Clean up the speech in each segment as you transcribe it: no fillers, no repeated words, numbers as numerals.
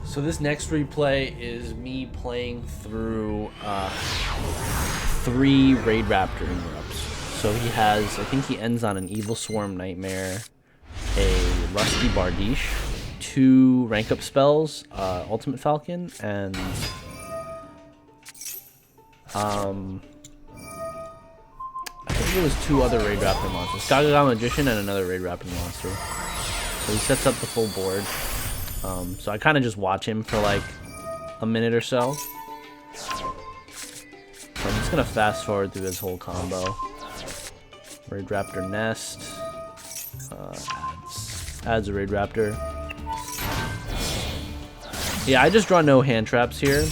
So this next replay is me playing through 3 Raidraptor interrupts. So he has, I think he ends on an Evil Swarm Nightmare, a Rusty Bardiche, 2 rank up spells, Ultimate Falcon, and I think it was 2 other Raidraptor monsters, Gaga Magician and another Raidraptor monster. So he sets up the full board. So I kind of just watch him for like a minute or so. So I'm just gonna fast forward through his whole combo. Raidraptor Nest, adds a Raidraptor. Yeah, I just draw no hand traps here,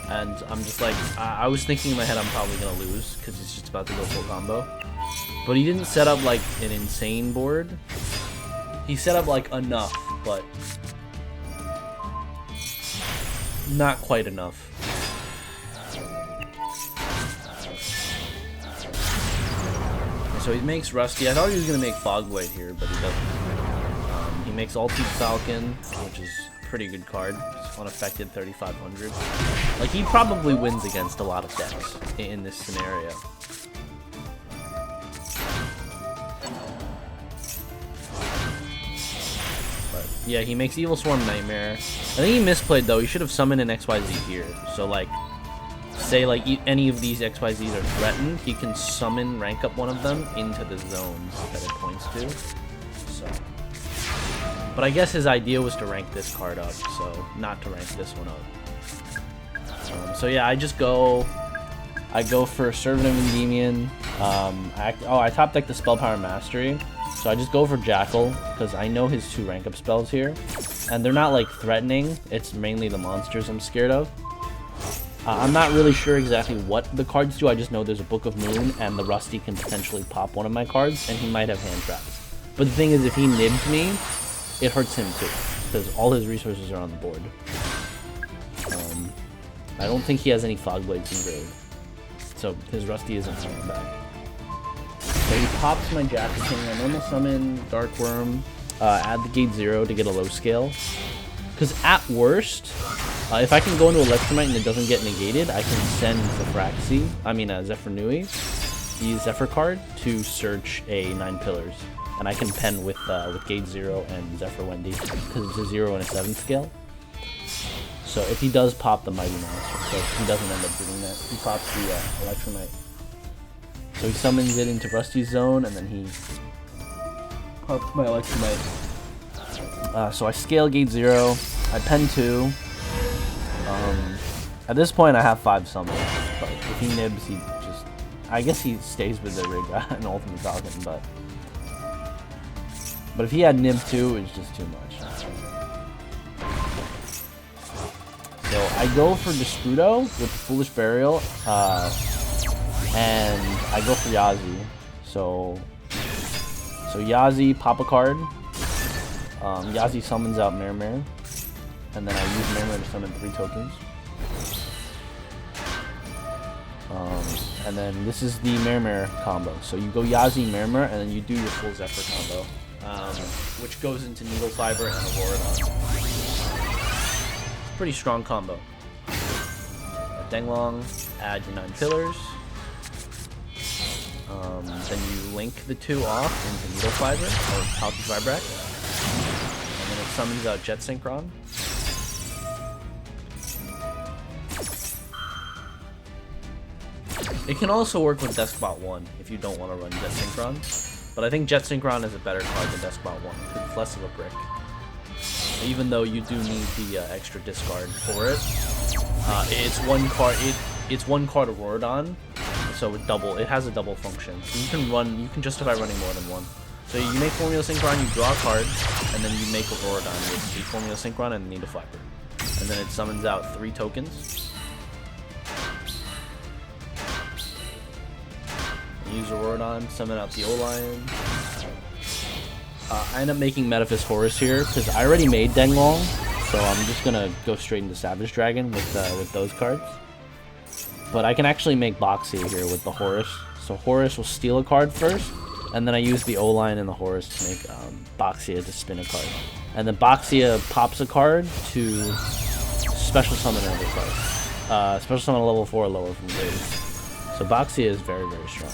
and I'm just like, I was thinking in my head I'm probably gonna lose because he's just about to go full combo. But he didn't set up like an insane board. He set up like enough, but not quite enough. So he makes Rusty. I thought he was going to make Fogblade here, but he doesn't. He makes Ultimate Falcon, which is a pretty good card. It's unaffected 3,500. Like, he probably wins against a lot of decks in this scenario. But yeah, he makes Evil Swarm Nightmare. I think he misplayed though. He should have summoned an XYZ here. So like, say like any of these XYZs are threatened, he can summon, rank up one of them into the zones that it points to. So, but I guess his idea was to rank this card up, so not to rank this one up. So yeah, I go for Servant of Endymion. I top deck the Spell Power Mastery. So I just go for Jackal, because I know his 2 rank up spells here. And they're not like threatening, it's mainly the monsters I'm scared of. I'm not really sure exactly what the cards do, I just know there's a Book of Moon, and the Rusty can potentially pop one of my cards, and he might have hand traps. But the thing is, if he nibs me, it hurts him too, because all his resources are on the board. I don't think he has any Fogblades engraved, so his Rusty isn't coming back. So he pops my Jackal King. I normal summon Dark Worm, add the gate 0 to get a low scale. Because at worst, if I can go into Electromite and it doesn't get negated, I can send Zefra Nui, the Zephyr card, to search a 9 Pillars. And I can pen with gate 0 and Zephyr Wendy, because it's a 0 and a 7 scale. So if he does pop the Mighty Monster, so he doesn't end up doing that, he pops the Electromite. So he summons it into Rusty's zone, and then he pops my Electromite. So I scale gate 0, I pen 2. At this point I have 5 summons, but if he nibs, he just... I guess he stays with the Raidra and Ultimate Falcon, but if he had nib 2, it's just too much. So I go for Descrudo with the Foolish Burial, and I go for Yazi. So Yazi, pop a card. Yazi summons out Mermere, and then I use Mermere to summon 3 tokens. And then this is the Mermere combo. So you go Yazi, Mermere, and then you do your full Zephyr combo, which goes into Needle Fiber and Auroradon. Pretty strong combo. Denglong, add your 9 Pillars. Then you link the 2 off into Needle Fiber, or Palpy Vibrak. And then it summons out Jet Synchron. It can also work with Deskbot 1 if you don't want to run Jet Synchron. But I think Jet Synchron is a better card than Deskbot 1 because it's less of a brick. Even though you do need the extra discard for it. It's one card Auroradon. So it has a double function. So you can justify running more than one. So you make Formula Synchron, you draw a card, and then you make Auroradon with the Formula Synchron and Needle Fiber. And then it summons out 3 tokens. Use Auroradon, summon out the O-Lion. I end up making Metaphys Horus here, because I already made Denglong, so I'm just gonna go straight into Savage Dragon with those cards. But I can actually make Boxia here with the Horus. So Horus will steal a card first, and then I use the O-Line and the Horus to make Boxia to spin a card. And then Boxia pops a card to special summon early play. Special summon level 4 or lower from Graves. So Boxia is very, very strong.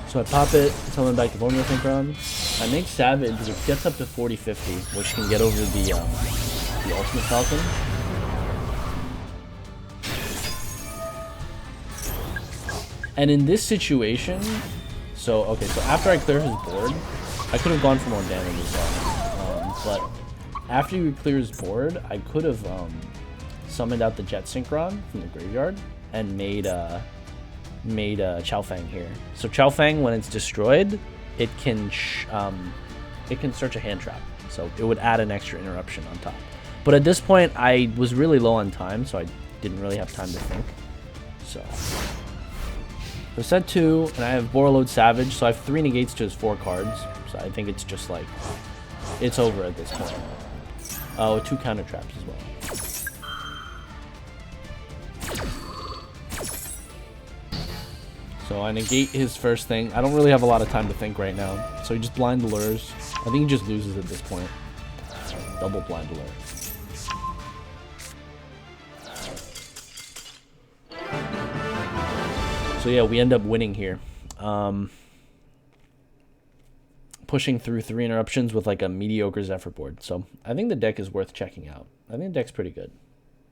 So I pop it, summon back to Formula Synchron. I make Savage, which gets up to 40-50, which can get over the Ultimate Falcon. And in this situation, so after I clear his board, I could have gone for more damage as well. But after you clear his board, I could have summoned out the Jet Synchron from the graveyard and made Chao Fang here. So Chao Fang, when it's destroyed, it can search a hand trap. So it would add an extra interruption on top. But at this point, I was really low on time, so I didn't really have time to think. So set 2, and I have Borreload Savage, so I have 3 negates to his 4 cards. So I think it's just like, it's over at this point. Oh, 2 counter traps as well. So I negate his first thing. I don't really have a lot of time to think right now. So he just blind lures. I think he just loses at this point. Double blind lure. So yeah, we end up winning here. Pushing through 3 interruptions with like a mediocre Zefra board. So I think the deck is worth checking out. I think the deck's pretty good.